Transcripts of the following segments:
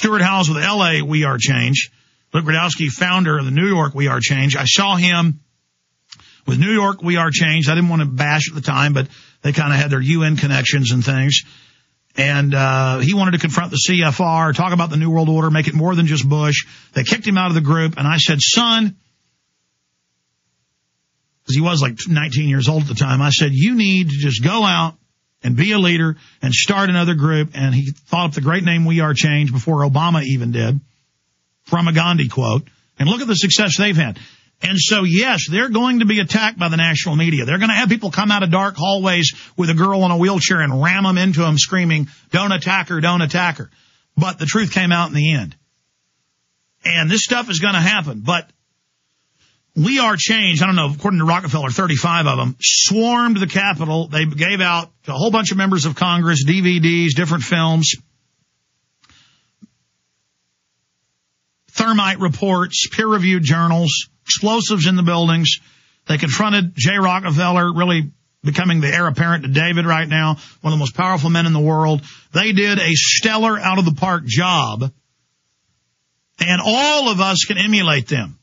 Stuart Howes with LA We Are Change. Luke Rudkowski, founder of the New York We Are Change. I saw him with New York We Are Change. I didn't want to bash at the time, but they kind of had their UN connections and things. And he wanted to confront the CFR, talk about the New World Order, make it more than just Bush. They kicked him out of the group, and I said, son, because he was like 19 years old at the time, I said, you need to just go out and be a leader and start another group. And he thought up the great name We Are Change before Obama even did, from a Gandhi quote. And look at the success they've had. And so, yes, they're going to be attacked by the national media. They're going to have people come out of dark hallways with a girl in a wheelchair and ram them into them screaming, don't attack her, don't attack her. But the truth came out in the end. And this stuff is going to happen. But We Are Change, I don't know, according to Rockefeller, 35 of them, swarmed the Capitol. They gave out to a whole bunch of members of Congress DVDs, different films, thermite reports, peer-reviewed journals, explosives in the buildings. They confronted Jay Rockefeller, really becoming the heir apparent to David right now, one of the most powerful men in the world. They did a stellar out-of-the-park job, and all of us can emulate them.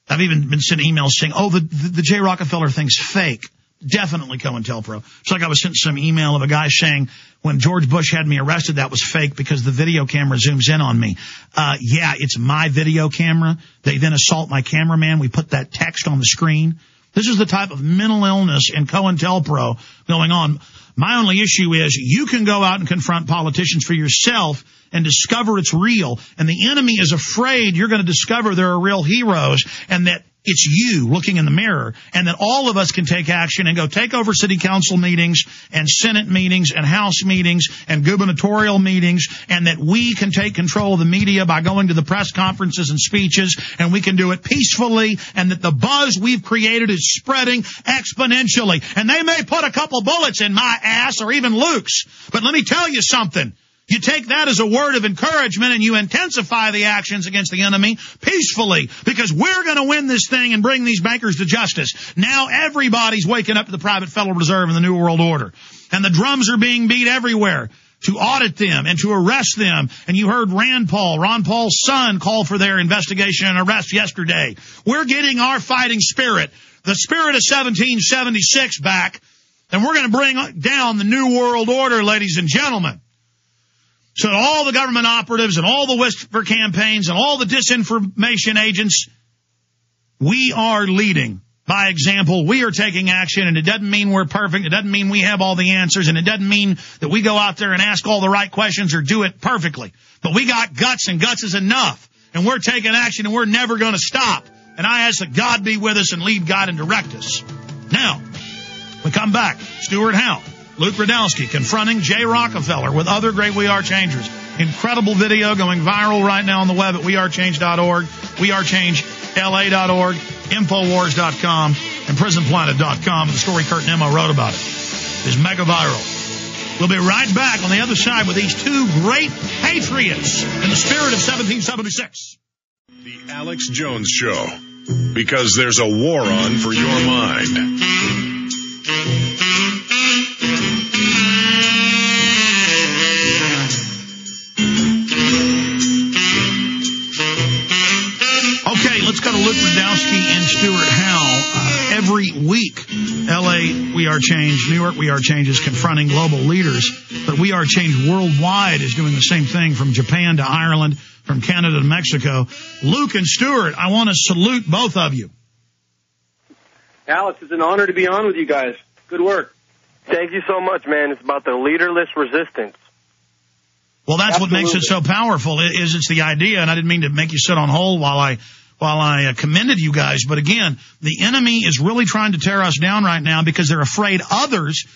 I've even been sent emails saying, oh, the Jay Rockefeller thing's fake. Definitely COINTELPRO. It's like I was sent some email of a guy saying, when George Bush had me arrested, that was fake because the video camera zooms in on me. Yeah, it's my video camera. They then assault my cameraman. We put that text on the screen. This is the type of mental illness in COINTELPRO going on. My only issue is you can go out and confront politicians for yourself and discover it's real. And the enemy is afraid you're going to discover there are real heroes and that it's you looking in the mirror, and that all of us can take action and go take over city council meetings and Senate meetings and House meetings and gubernatorial meetings, and that we can take control of the media by going to the press conferences and speeches, and we can do it peacefully, and that the buzz we've created is spreading exponentially. And they may put a couple bullets in my ass or even Luke's, but let me tell you something. You take that as a word of encouragement and you intensify the actions against the enemy peacefully, because we're going to win this thing and bring these bankers to justice. Now everybody's waking up to the private Federal Reserve and the New World Order. And the drums are being beat everywhere to audit them and to arrest them. And you heard Ron Paul's son, call for their investigation and arrest yesterday. We're getting our fighting spirit, the spirit of 1776 back, and we're going to bring down the New World Order, ladies and gentlemen. So all the government operatives and all the whisper campaigns and all the disinformation agents, we are leading by example. We are taking action, and it doesn't mean we're perfect. It doesn't mean we have all the answers, and it doesn't mean that we go out there and ask all the right questions or do it perfectly. But we got guts, and guts is enough. And we're taking action, and we're never going to stop. And I ask that God be with us and lead, guide, and direct us. Now, we come back. Stuart Howell. Luke Rudkowski confronting Jay Rockefeller with other great We Are Changers. Incredible video going viral right now on the web at wearechange.org, wearechangeLA.org, Infowars.com, and PrisonPlanet.com. The story Kurt and Emma wrote about it is mega viral. We'll be right back on the other side with these two great patriots in the spirit of 1776. The Alex Jones Show. Because there's a war on for your mind. Let's go to Luke Rudkowski and Stuart Howell. Every week, LA We Are Change, New York We Are Change is confronting global leaders, but We Are Change worldwide is doing the same thing, from Japan to Ireland, from Canada to Mexico. Luke and Stuart, I want to salute both of you. Alex, it's an honor to be on with you guys. Good work. Thank you so much, man. It's about the leaderless resistance. Well, that's Absolutely. What makes it so powerful, is it's the idea, and I didn't mean to make you sit on hold while I commended you guys. But again, the enemy is really trying to tear us down right now because they're afraid others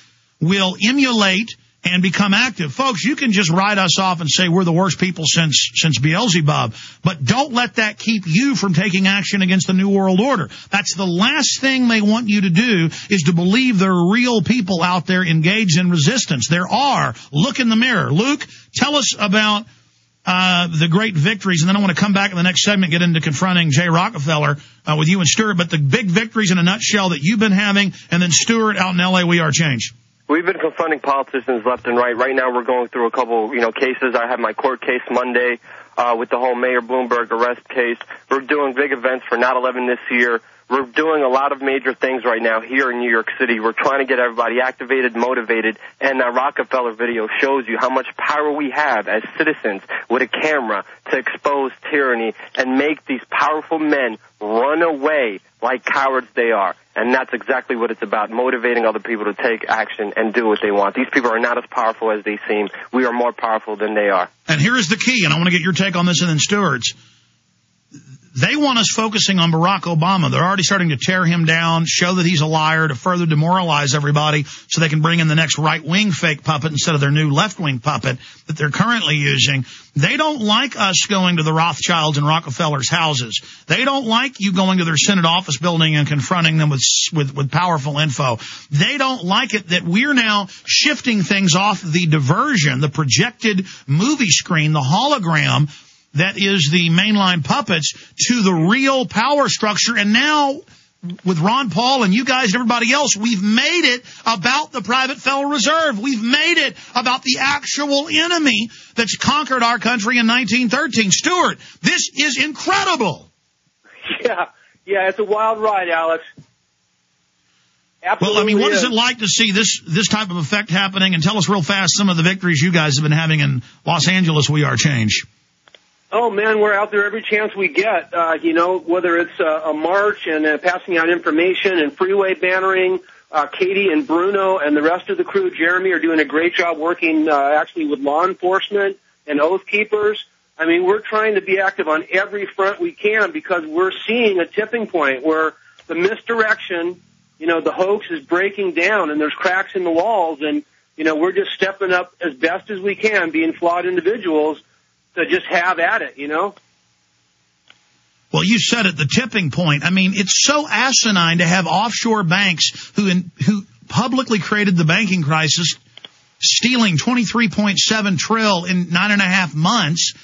will emulate and become active. Folks, you can just write us off and say we're the worst people since Beelzebub, but don't let that keep you from taking action against the New World Order. That's the last thing they want you to do, is to believe there are real people out there engaged in resistance. There are. Look in the mirror. Luke, tell us about the great victories, and then I want to come back in the next segment, get into confronting Jay Rockefeller with you and Stuart, but the big victories in a nutshell that you've been having, and then Stuart out in LA We Are Change. We've been confronting politicians left and right. Right now we're going through a couple, cases. I have my court case Monday with the whole Mayor Bloomberg arrest case. We're doing big events for 9/11 this year. We're doing a lot of major things right now here in New York City. We're trying to get everybody activated, motivated, and that Rockefeller video shows you how much power we have as citizens with a camera to expose tyranny and make these powerful men run away like cowards they are. And that's exactly what it's about, motivating other people to take action and do what they want. These people are not as powerful as they seem. We are more powerful than they are. And here is the key, and I want to get your take on this and then Stuart's. They want us focusing on Barack Obama. They're already starting to tear him down, show that he's a liar, to further demoralize everybody so they can bring in the next right-wing fake puppet instead of their new left-wing puppet that they're currently using. They don't like us going to the Rothschilds and Rockefeller's houses. They don't like you going to their Senate office building and confronting them with powerful info. They don't like it that we're now shifting things off the diversion, the projected movie screen, the hologram that is the mainline puppets, to the real power structure. And now, with Ron Paul and you guys and everybody else, we've made it about the private Federal Reserve. We've made it about the actual enemy that's conquered our country in 1913. Stuart, this is incredible. Yeah, it's a wild ride, Alex. Absolutely. Well, I mean, what is it like to see this type of effect happening? And tell us real fast some of the victories you guys have been having in Los Angeles. We Are Change. Oh, man, we're out there every chance we get, whether it's a march and passing out information and freeway bannering. Katie and Bruno and the rest of the crew, Jeremy, are doing a great job working actually with law enforcement and oath keepers. I mean, we're trying to be active on every front we can because we're seeing a tipping point where the misdirection, the hoax is breaking down and there's cracks in the walls. And, we're just stepping up as best as we can, being flawed individuals, to just have at it, Well, you said it, the tipping point. I mean, it's so asinine to have offshore banks who publicly created the banking crisis, stealing $23.7 trillion in 9.5 months.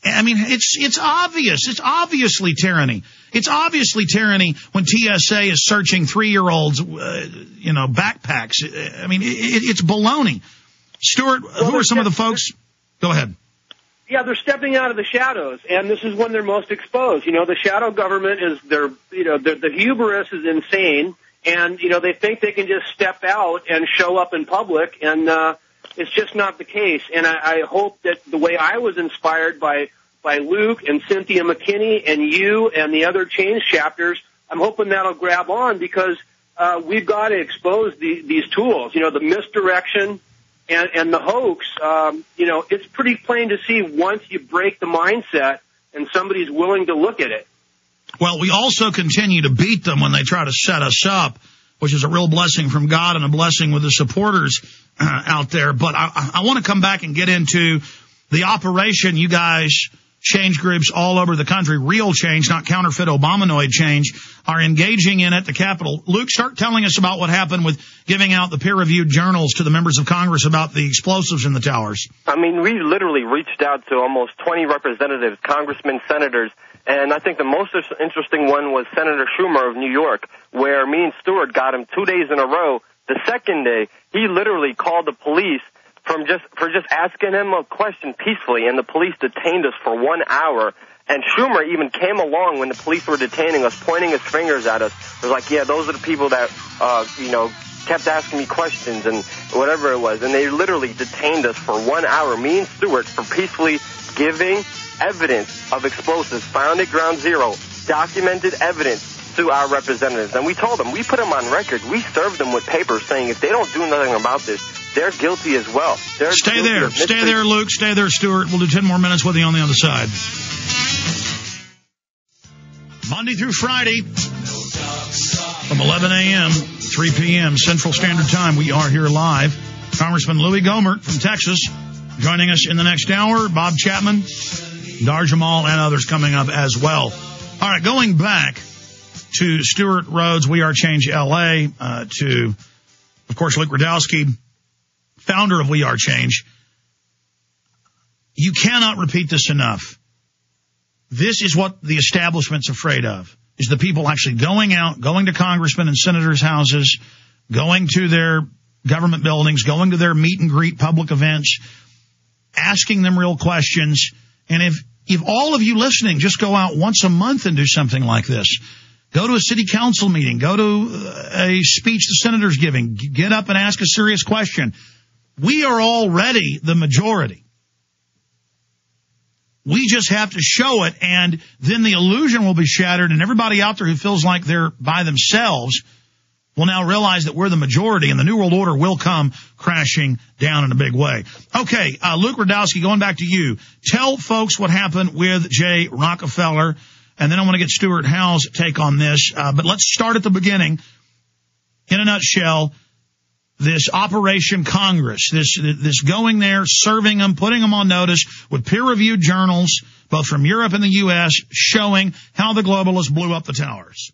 I mean, it's obvious. It's obviously tyranny. It's obviously tyranny when TSA is searching 3-year-olds', backpacks. I mean, it's baloney. Stuart, who are some of the folks? Go ahead. Yeah, they're stepping out of the shadows, and this is when they're most exposed. The shadow government is the hubris is insane, and, they think they can just step out and show up in public, and it's just not the case. And I hope that the way I was inspired by Luke and Cynthia McKinney and you and the other Change chapters, I'm hoping that'll grab on because we've got to expose these tools, the misdirection, and the hoax, it's pretty plain to see once you break the mindset and somebody's willing to look at it. Well, we also continue to beat them when they try to set us up, which is a real blessing from God and a blessing with the supporters out there. But I want to come back and get into the operation you guys, change groups all over the country, real change, not counterfeit Obamanoid change, are engaging in at the Capitol. Luke, start telling us about what happened with giving out the peer-reviewed journals to the members of Congress about the explosives in the towers. I mean, we literally reached out to almost 20 representatives, congressmen, senators, and I think the most interesting one was Senator Schumer of New York, where me and Stuart got him 2 days in a row. The second day, he literally called the police for just asking him a question peacefully, and the police detained us for 1 hour. And Schumer even came along when the police were detaining us, pointing his fingers at us. It was like, yeah, those are the people that, kept asking me questions and whatever it was. And they literally detained us for 1 hour, me and Stuart, for peacefully giving evidence of explosives found at Ground Zero, documented evidence to our representatives. And we told them, we put them on record. We served them with papers saying if they don't do nothing about this, they're guilty as well. Stay there. Stay there, Luke. Stay there, Stuart. We'll do 10 more minutes with you on the other side. Monday through Friday from 11 a.m., 3 p.m. Central Standard Time. We are here live. Congressman Louis Gohmert from Texas joining us in the next hour. Bob Chapman, Dar Jamal, and others coming up as well. All right, going back to Stuart Rhodes, We Are Change LA, to, of course, Luke Rudowski, founder of We Are Change. You cannot repeat this enough. This is what the establishment's afraid of, is the people actually going out, going to congressmen and senators' houses, going to their government buildings, going to their meet and greet public events, asking them real questions. And if all of you listening just go out once a month and do something like this, go to a city council meeting, go to a speech the senator's giving, get up and ask a serious question. We are already the majority. We just have to show it, and then the illusion will be shattered, and everybody out there who feels like they're by themselves will now realize that we're the majority, and the New World Order will come crashing down in a big way. Okay, Luke Rudowski, going back to you. Tell folks what happened with Jay Rockefeller, and then I want to get Stuart Howe's take on this. But let's start at the beginning. In a nutshell, this Operation Congress, this going there, serving them, putting them on notice with peer-reviewed journals, both from Europe and the U.S., showing how the globalists blew up the towers.